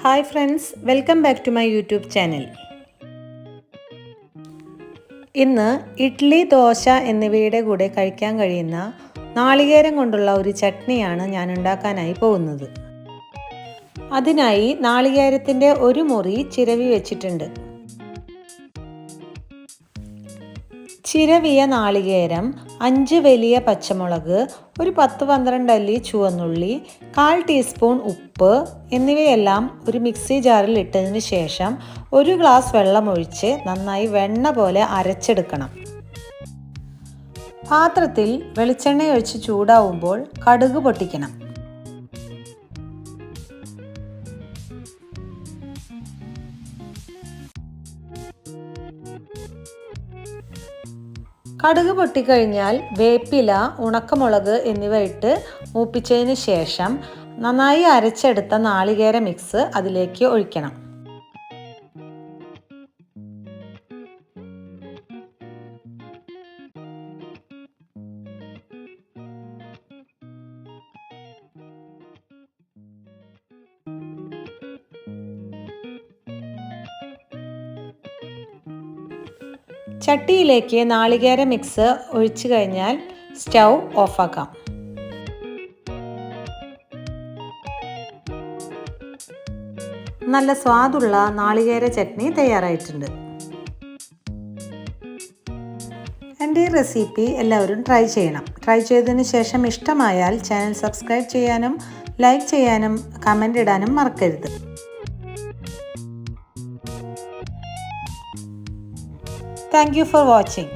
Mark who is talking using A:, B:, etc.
A: Hi friends, welcome back to my YouTube channel. ഇന്ന് ഇഡ്ഡലി, ദോശ എന്നിവയുടെ കൂടെ കഴിക്കാൻ കഴിയുന്ന നാളികേരം കൊണ്ടുള്ള ഒരു ചട്നിയാണ് ഞാൻ ഉണ്ടാക്കാനായി പോകുന്നത്. അതിനായി നാളികേരത്തിൻ്റെ ഒരു മുറി ചിരവി വെച്ചിട്ടുണ്ട്. ചിരവിയ നാളികേരം, 5 വലിയ പച്ചമുളക്, ഒരു 10-12 അല്ലി ചുവന്നുള്ളി, 1/4 ടീസ്പൂൺ ഉപ്പ് എന്നിവയെല്ലാം ഒരു മിക്സി ജാറിൽ ഇട്ടതിന് ശേഷം 1 ഗ്ലാസ് വെള്ളമൊഴിച്ച് നന്നായി വെണ്ണ പോലെ അരച്ചെടുക്കണം. പാത്രത്തിൽ വെളിച്ചെണ്ണ ഒഴിച്ച് ചൂടാവുമ്പോൾ കടുക് പൊട്ടിക്കണം. കടുക് പൊട്ടിക്കഴിഞ്ഞാൽ വേപ്പില, ഉണക്കമുളക് എന്നിവ ഇട്ട് മൂപ്പിച്ചതിന് ശേഷം നന്നായി അരച്ചെടുത്ത നാളികേര മിക്സ് അതിലേക്ക് ഒഴിക്കണം. ചട്ടിയിലേക്ക് നാളികേര മിക്സ് ഒഴിച്ചു കഴിഞ്ഞാൽ സ്റ്റൗ ഓഫാക്കാം. നല്ല സ്വാദുള്ള നാളികേര ചട്നി തയ്യാറായിട്ടുണ്ട്. എൻ്റെ ഈ റെസിപ്പി എല്ലാവരും ട്രൈ ചെയ്യണം. ട്രൈ ചെയ്തതിന് ശേഷം ഇഷ്ടമായാൽ ചാനൽ സബ്സ്ക്രൈബ് ചെയ്യാനും ലൈക്ക് ചെയ്യാനും കമൻ്റ് ഇടാനും മറക്കരുത്. Thank you for watching.